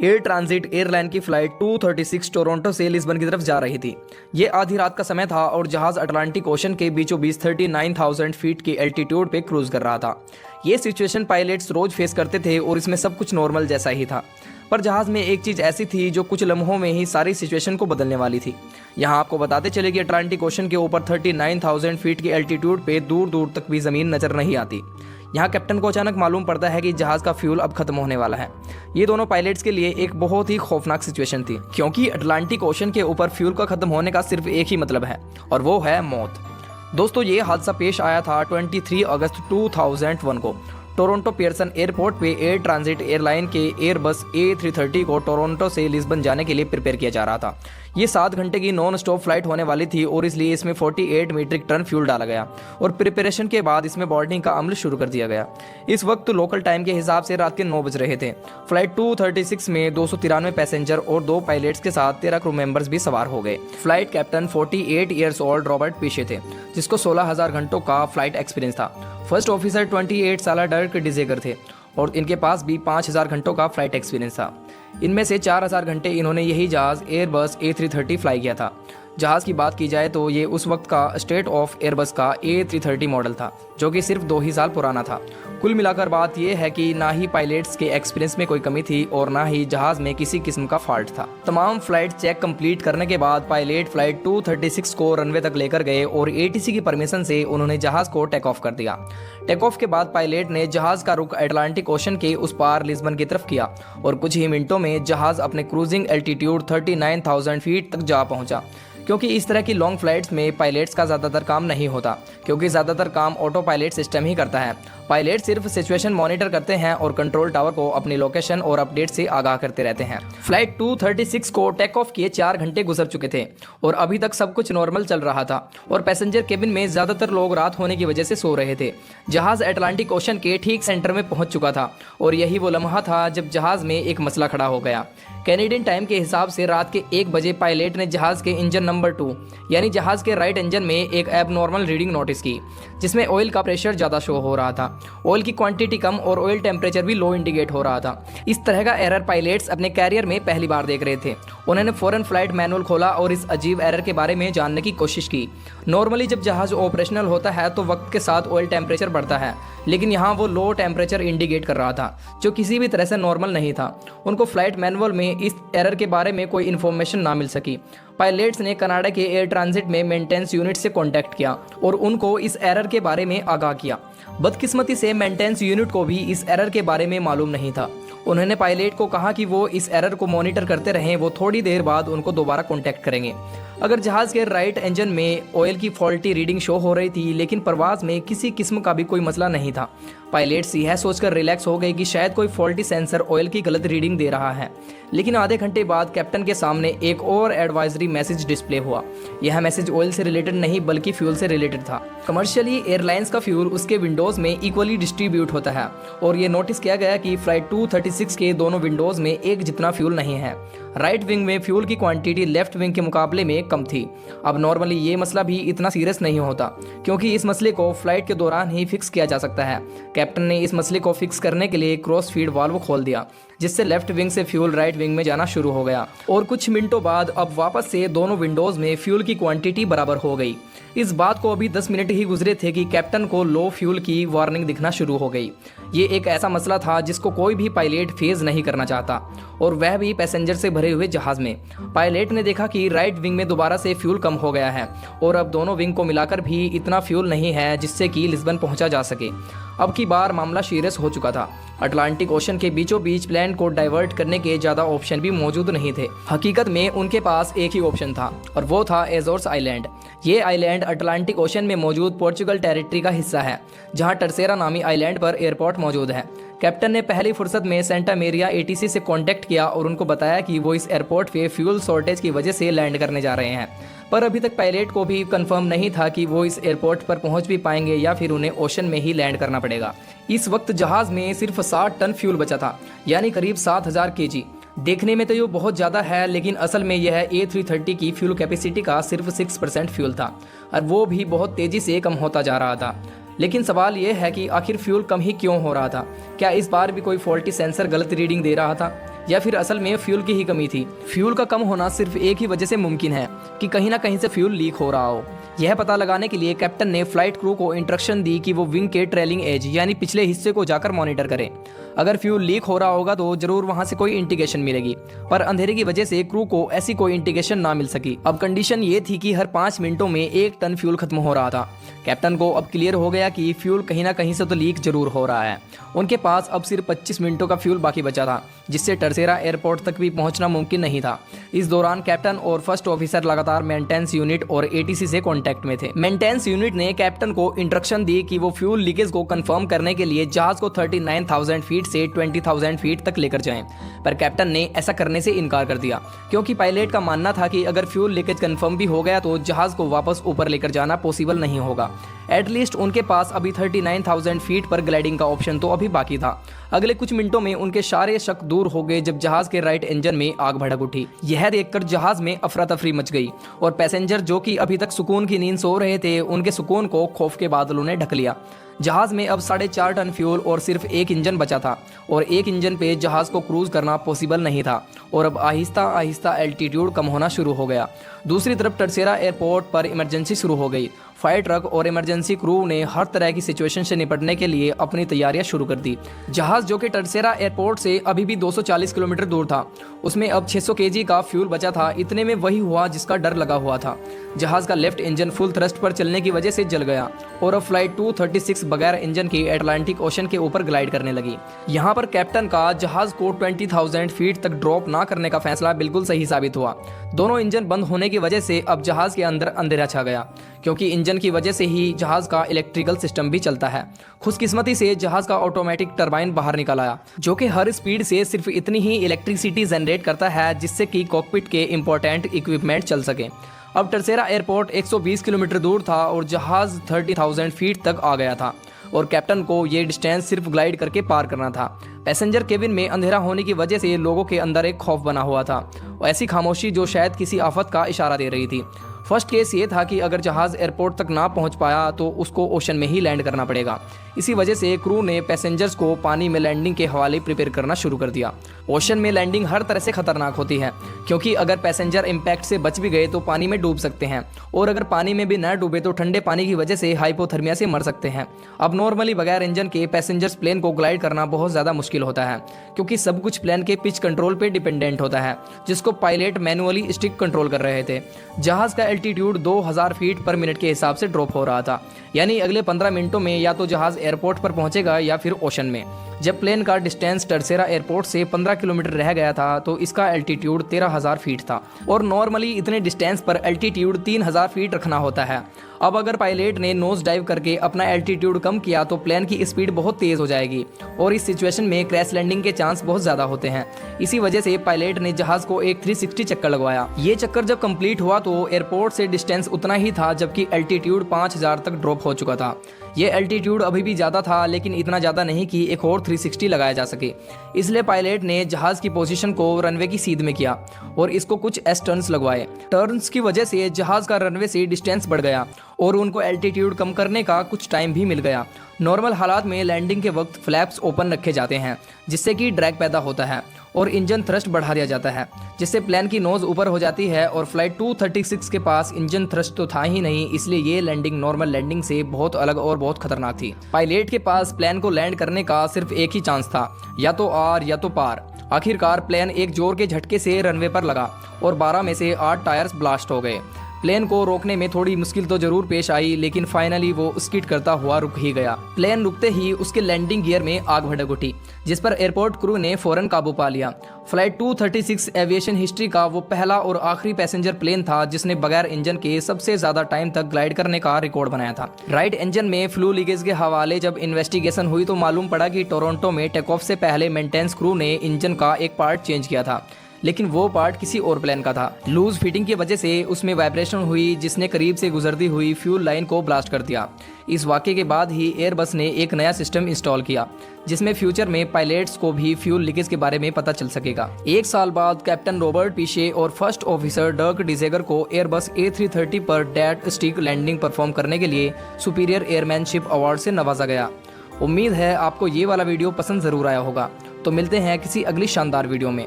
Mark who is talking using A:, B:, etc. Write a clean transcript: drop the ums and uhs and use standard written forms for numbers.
A: Air transit airline की flight 236 Toronto से Lisbon की तरफ जा रही थी। ये आधी रात का समय था और जहाज अटलांटिक ओशन के बीचों बीच 39,000 फीट की एल्टीट्यूड पे क्रूज कर रहा था। ये सिचुएशन पायलट्स रोज फेस करते थे और इसमें सब कुछ नॉर्मल जैसा ही था। पर जहाज में एक चीज़ ऐसी थी जो कुछ लम्हों में ही सारी सिचुएशन को बदलने वाली थी। यहाँ आपको बताते चले कि अटलांटिक ओशन के ऊपर 39,000 फीट की एल्टीट्यूड पे दूर दूर तक भी ज़मीन नजर नहीं आती। यहाँ कैप्टन को अचानक मालूम पड़ता है कि जहाज का फ्यूल अब खत्म होने वाला है। ये दोनों पायलट्स के लिए एक बहुत ही खौफनाक सिचुएशन थी, क्योंकि अटलांटिक ओशन के ऊपर फ्यूल का खत्म होने का सिर्फ एक ही मतलब है, और वो है मौत। दोस्तों, ये हादसा पेश आया था 23 अगस्त 2001 को टोरंटो पियर्सन एयरपोर्ट पे एयर ट्रांजिट एयरलाइन के एयरबस A330 को टोरंटो से लिस्बन जाने के लिए प्रिपेयर किया जा रहा था। ये 7 घंटे की नॉन स्टॉप फ्लाइट होने वाली थी और इसलिए इसमें 48 मीट्रिक टन फ्यूल डाला गया और प्रिपरेशन के बाद इसमें बोर्डिंग का अमल शुरू कर दिया गया। इस वक्त लोकल टाइम के हिसाब से रात के 9 बज रहे थे। फ्लाइट 236 में 293 पैसेंजर और 2 पायलट्स के साथ 13 क्रू मेंबर्स भी सवार हो गए। Flight captain 48 years old Robert पीछे थे, जिसको 16,000 घंटों का फ्लाइट एक्सपीरियंस था। फर्स्ट ऑफिसर 28 साल डर्क डिजेगर थे और इनके पास भी 5,000 घंटों का फ्लाइट एक्सपीरियंस था। इनमें से 4,000 घंटे इन्होंने यही जहाज एयरबस A330 फ्लाई किया था। जहाज़ की बात की जाए तो ये उस वक्त का स्टेट ऑफ एयरबस का A330 मॉडल था, जो कि सिर्फ 2 ही साल पुराना था। कुल मिलाकर बात यह है कि ना ही पायलट्स के एक्सपीरियंस में कोई कमी थी और ना ही जहाज में किसी किस्म का फॉल्ट था। तमाम फ्लाइट चेक कंप्लीट करने के बाद पायलट फ्लाइट 236 को रनवे तक लेकर गए और ATC की परमिशन से उन्होंने जहाज को टेक ऑफ कर दिया। टेक ऑफ के बाद पायलट ने जहाज का रुख अटलांटिक ओशन के उस पार लिस्बन की तरफ किया और कुछ ही मिनटों में जहाज अपने क्रूजिंग एल्टीट्यूड 39,000 फीट तक जा पहुंचा। क्योंकि इस तरह की लॉन्ग फ्लाइट्स में पायलट्स का ज़्यादातर काम नहीं होता, क्योंकि ज़्यादातर काम ऑटो पायलट सिस्टम ही करता है। पायलट सिर्फ सिचुएशन मॉनिटर करते हैं और कंट्रोल टावर को अपनी लोकेशन और अपडेट से आगाह करते रहते हैं। फ्लाइट 236 को टेक ऑफ किए 4 घंटे गुजर चुके थे और अभी तक सब कुछ नॉर्मल चल रहा था और पैसेंजर केबिन में ज़्यादातर लोग रात होने की वजह से सो रहे थे। जहाज़ अटलांटिक ओशन के ठीक सेंटर में पहुंच चुका था और यही वो लम्हा था जब जहाज़ में एक मसला खड़ा हो गया। कैनेडियन टाइम के हिसाब से रात के 1 बजे पायलट ने जहाज़ के इंजन नंबर 2 यानी जहाज़ के राइट इंजन में एक एबनॉर्मल रीडिंग नोटिस की, जिसमें ऑयल का प्रेशर ज़्यादा शो हो रहा था। ऑयल की क्वांटिटी कम और ऑयल टेम्परेचर भी लो इंडिकेट हो रहा था। इस तरह का एरर पायलट्स अपने कैरियर में पहली बार देख रहे थे। उन्होंने फौरन फ्लाइट मैनुअल खोला और इस अजीब एरर के बारे में जानने की कोशिश की। नॉर्मली जब जहाज़ ऑपरेशनल होता है तो वक्त के साथ ऑयल टेम्परेचर बढ़ता है, लेकिन यहाँ वो लो टेम्परेचर इंडिकेट कर रहा था, जो किसी भी तरह से नॉर्मल नहीं था। उनको फ्लाइट मैनुअल में इस एरर के बारे में कोई इन्फॉर्मेशन ना मिल सकी। पायलट्स ने कनाडा के एयर ट्रांजिट में मेंटेनेंस यूनिट से कांटेक्ट किया और उनको इस एरर के बारे में आगाह किया। बदकिस्मती से मेंटेनेंस यूनिट को भी इस एरर के बारे में मालूम नहीं था। उन्होंने पायलट को कहा कि वो इस एरर को मॉनिटर करते रहें, वो थोड़ी देर बाद उनको दोबारा कांटेक्ट करेंगे। अगर जहाज़ के राइट इंजन में ऑयल की फॉल्टी रीडिंग शो हो रही थी, लेकिन परवाज़ में किसी किस्म का भी कोई मसला नहीं था। पायलट्स यह सोचकर रिलैक्स हो गए कि शायद कोई फॉल्टी सेंसर ऑयल की गलत रीडिंग दे रहा है। लेकिन आधे घंटे बाद कैप्टन के सामने एक और एडवाइजरी मैसेज डिस्प्ले हुआ। यह मैसेज ऑयल से रिलेटेड नहीं बल्कि फ्यूल से रिलेटेड था। कमर्शियली एयरलाइंस का फ्यूल उसके विंडोज़ में इक्वली डिस्ट्रीब्यूट होता है और ये नोटिस किया गया कि फ्लाइट 236 के दोनों विंडोज़ में एक जितना फ्यूल नहीं है। राइट विंग में फ्यूल की क्वांटिटी लेफ्ट विंग के मुकाबले में कम थी। अब नॉर्मली ये मसला भी इतना सीरियस नहीं होता, क्योंकि इस मसले को फ्लाइट के दौरान ही फिक्स किया जा सकता है। कैप्टन ने इस मसले को फिक्स करने के लिए क्रॉस फीड वाल्व खोल दिया, जिससे लेफ्ट विंग से फ्यूल राइट विंग में जाना शुरू हो गया और कुछ मिनटों बाद अब वापस से दोनों विंडोज़ में फ्यूल की क्वांटिटी बराबर हो गई। इस बात को अभी 10 मिनट ही गुजरे थे कि कैप्टन को लो फ्यूल की वार्निंग दिखना शुरू हो गई। ये एक ऐसा मसला था जिसको कोई भी पायलट फेस नहीं करना चाहता, और वह भी पैसेंजर से भरे हुए जहाज में। पायलट ने देखा कि राइट विंग में दोबारा से फ्यूल कम हो गया है और अब दोनों विंग को मिलाकर भी इतना फ्यूल नहीं है जिससे कि लिस्बन पहुंचा जा सके। अब की बार मामला सीरियस हो चुका था। अटलांटिक ओशन के बीचों बीच प्लेन को डाइवर्ट करने के ज़्यादा ऑप्शन भी मौजूद नहीं थे। हकीकत में उनके पास एक ही ऑप्शन था और वो था एजोर्स आइलैंड। ये आइलैंड अटलांटिक ओशन में मौजूद पोर्चुगल टेरिटरी का हिस्सा है, जहां टर्सेरा नामी आइलैंड पर एयरपोर्ट मौजूद है। कैप्टन ने पहली फुर्सत में सेंटा मेरिया ATC से कांटेक्ट किया और उनको बताया कि वो इस एयरपोर्ट पे फ्यूल शॉर्टेज की वजह से लैंड करने जा रहे हैं। पर अभी तक पायलट को भी कंफर्म नहीं था कि वो इस एयरपोर्ट पर पहुंच भी पाएंगे या फिर उन्हें ओशन में ही लैंड करना पड़ेगा। इस वक्त जहाज़ में सिर्फ 60 टन फ्यूल बचा था, यानी करीब 7,000 kg। देखने में तो ये बहुत ज़्यादा है, लेकिन असल में यह A330 की फ्यूल कैपेसिटी का सिर्फ 6% फ्यूल था और वो भी बहुत तेज़ी से कम होता जा रहा था। लेकिन सवाल यह है कि आखिर फ्यूल कम ही क्यों हो रहा था? क्या इस बार भी कोई फॉल्टी सेंसर गलत रीडिंग दे रहा था? या फिर असल में फ्यूल की ही कमी थी। फ्यूल का कम होना सिर्फ एक ही वजह से मुमकिन है कि कहीं ना कहीं से फ्यूल लीक हो रहा हो। यह पता लगाने के लिए कैप्टन ने फ्लाइट क्रू को इंस्ट्रक्शन दी कि वो विंग के ट्रेलिंग एज यानी पिछले हिस्से को जाकर मॉनिटर करें। अगर फ्यूल लीक हो रहा होगा तो जरूर वहां से कोई इंडिकेशन मिलेगी, पर अंधेरे की वजह से क्रू को ऐसी कोई इंडिकेशन ना मिल सकी। अब कंडीशन ये थी कि हर 5 मिनटों में 1 टन फ्यूल खत्म हो रहा था। कैप्टन को अब क्लियर हो गया कि फ्यूल कहीं ना कहीं से तो लीक जरूर हो रहा है। उनके पास अब सिर्फ 25 मिनटों का फ्यूल बाकी बचा था, जिससे टर्सेरा एयरपोर्ट तक भी पहुंचना मुमकिन नहीं था। इस दौरान कैप्टन और फर्स्ट ऑफिसर लगातार मेंटेनेंस यूनिट और एटीसी से कांटेक्ट में थे। मेंटेनेंस यूनिट ने कैप्टन को इंस्ट्रक्शन दी कि वो फ्यूल लीकेज को कंफर्म करने के लिए जहाज को 39,000 फीट से 20,000 फीट तक लेकर जाएं, पर कैप्टन ने ऐसा करने से इनकार कर दिया, क्योंकि पायलट का मानना था कि अगर फ्यूल लीकेज कंफर्म भी हो गया तो जहाज को वापस ऊपर लेकर जाना पॉसिबल नहीं होगा। एटलीस्ट उनके पास अभी 39,000 फीट पर ग्लाइडिंग का ऑप्शन तो अभी बाकी था। अगले कुछ मिनटों में उनके सारे शक दूर हो गए जब जहाज के राइट इंजन में आग भड़क उठी। यह देखकर जहाज में अफरा तफरी मच गई और पैसेंजर जो कि अभी तक सुकून की नींद सो रहे थे, उनके सुकून को खौफ के बादलों ने ढक लिया। जहाज में अब 4.5 टन फ्यूल और सिर्फ एक इंजन बचा था और एक इंजन पे जहाज को क्रूज करना पॉसिबल नहीं था और अब आहिस्ता आहिस्ता एल्टीट्यूड कम होना शुरू हो गया। दूसरी तरफ टर्सेरा एयरपोर्ट पर इमरजेंसी शुरू हो गई। फायर ट्रक और इमरजेंसी क्रू ने हर तरह की सिचुएशन से निपटने के लिए अपनी तैयारियां शुरू कर दी। जहाज जो कि टर्सेरा एयरपोर्ट से अभी भी 240 किलोमीटर दूर था, उसमें अब 600 केजी का फ्यूल बचा था। इतने में वही हुआ जिसका डर लगा हुआ था। जहाज का लेफ्ट इंजन फुल थ्रस्ट पर चलने की वजह से जल गया और अब फ्लाइट 236 बगैर इंजन के अटलांटिक ओशन के ऊपर ग्लाइड करने लगी। यहाँ पर कैप्टन का जहाज को 20,000 फीट तक ड्रॉप ना करने का फैसला बिल्कुल सही साबित हुआ। दोनों इंजन बंद होने की वजह से अब जहाज के अंदर अंधेरा छा गया, क्योंकि इंजन की वजह से ही जहाज का इलेक्ट्रिकल सिस्टम भी चलता है। खुशकिस्मती से जहाज का ऑटोमेटिक टरबाइन बाहर निकल आया, जो कि हर स्पीड से सिर्फ इतनी ही इलेक्ट्रिसिटी जनरेट करता है जिससे कि कॉकपिट के इंपॉर्टेंट इक्विपमेंट चल सके। अब टर्सेरा एयरपोर्ट 120 किलोमीटर दूर था और जहाज 30,000 फीट तक आ गया था और कैप्टन को ये डिस्टेंस सिर्फ ग्लाइड करके पार करना था। पैसेंजर केबिन में अंधेरा होने की वजह से लोगों के अंदर एक खौफ बना हुआ था, ऐसी खामोशी जो शायद किसी आफत का इशारा दे रही थी। फर्स्ट केस ये था कि अगर जहाज एयरपोर्ट तक ना पहुंच पाया तो उसको ओशन में ही लैंड करना पड़ेगा। इसी वजह से क्रू ने पैसेंजर्स को पानी में लैंडिंग के हवाले प्रिपेयर करना शुरू कर दिया। ओशन में लैंडिंग हर तरह से खतरनाक होती है, क्योंकि अगर पैसेंजर इम्पैक्ट से बच भी गए तो पानी में डूब सकते हैं, और अगर पानी में भी न डूबे तो ठंडे पानी की वजह से हाइपोथर्मिया से मर सकते हैं। अब नॉर्मली बगैर इंजन के पैसेंजर्स प्लेन को ग्लाइड करना बहुत ज़्यादा मुश्किल होता है, क्योंकि सब कुछ प्लेन के पिच कंट्रोल पे डिपेंडेंट होता है, जिसको पायलट मैनुअली स्टिक कंट्रोल कर रहे थे। जहाज का एल्टीट्यूड 2000 फीट पर मिनट के हिसाब से ड्रॉप हो रहा था, यानी अगले 15 मिनटों में या तो जहाज एयरपोर्ट पर पहुंचेगा या फिर ओशन में। जब प्लेन का डिस्टेंस टर्सेरा एयरपोर्ट से 15 किलोमीटर रह गया था तो इसका एल्टीट्यूड 13,000 फीट था, और नॉर्मली इतने डिस्टेंस पर एल्टीट्यूड 3,000 फीट रखना होता है। अब अगर पायलट ने नोज डाइव करके अपना एल्टीट्यूड कम किया तो प्लेन की स्पीड बहुत तेज हो जाएगी और इस सिचुएशन में क्रैश लैंडिंग के चांस बहुत ज़्यादा होते हैं। इसी वजह से पायलट ने जहाज को एक 360 चक्कर लगवाया। ये चक्कर जब कंप्लीट हुआ तो एयरपोर्ट से डिस्टेंस उतना ही था, जबकि एल्टीट्यूड 5,000 तक ड्रॉप हो चुका था। ये एल्टीट्यूड अभी भी ज़्यादा था, लेकिन इतना ज़्यादा नहीं कि एक और 360 लगाया जा सके। इसलिए पायलट ने जहाज की पोजीशन को रनवे की सीध में किया और इसको कुछ एस टर्न्स लगवाए। टर्न्स की वजह से जहाज का रनवे से डिस्टेंस बढ़ गया और उनको एल्टीट्यूड कम करने का कुछ टाइम भी मिल गया। नॉर्मल हालात में लैंडिंग के वक्त फ्लैप्स ओपन रखे जाते हैं, जिससे कि ड्रैग पैदा होता है और इंजन थ्रस्ट बढ़ा दिया जाता है, जिससे प्लेन की नोज ऊपर हो जाती है। और फ्लाइट 236 के पास इंजन थ्रस्ट तो था ही नहीं, इसलिए ये लैंडिंग नॉर्मल लैंडिंग से बहुत अलग और बहुत खतरनाक थी। पायलट के पास प्लेन को लैंड करने का सिर्फ एक ही चांस था, या तो आर या तो पार। आखिरकार प्लेन एक जोर के झटके से रनवे पर लगा और 12 में से 8 टायर्स ब्लास्ट हो गए। प्लेन को रोकने में थोड़ी मुश्किल तो जरूर पेश आई, लेकिन फाइनली वो स्किड करता हुआ रुक ही गया। प्लेन रुकते ही उसके लैंडिंग गियर में आग भड़क उठी, जिस पर एयरपोर्ट क्रू ने फौरन काबू पा लिया। फ्लाइट 236 एविएशन हिस्ट्री का वो पहला और आखिरी पैसेंजर प्लेन था जिसने बगैर इंजन के सबसे ज्यादा टाइम तक ग्लाइड करने का रिकॉर्ड बनाया था। राइट इंजन में फ्लू लीकेज के हवाले जब इन्वेस्टिगेशन हुई तो मालूम पड़ा कि टोरंटो में टेक ऑफ से पहले मेंटेनेंस क्रू ने इंजन का एक पार्ट चेंज किया था, लेकिन वो पार्ट किसी और प्लेन का था। लूज फिटिंग की वजह से उसमें वाइब्रेशन हुई, जिसने करीब से गुजरती हुई फ्यूल लाइन को ब्लास्ट कर दिया। इस वाक़े के बाद ही एयरबस ने एक नया सिस्टम इंस्टॉल किया, जिसमें फ्यूचर में पायलट्स को भी फ्यूल लीकेज के बारे में पता चल सकेगा। एक साल बाद कैप्टन रॉबर्ट पीशे और फर्स्ट ऑफिसर डर्क डिजेगर को एयरबस A330 पर डेड स्टिक लैंडिंग परफॉर्म करने के लिए सुपीरियर एयरमैनशिप अवार्ड से नवाजा गया। उम्मीद है आपको ये वाला वीडियो पसंद ज़रूर आया होगा। तो मिलते हैं किसी अगली शानदार वीडियो में।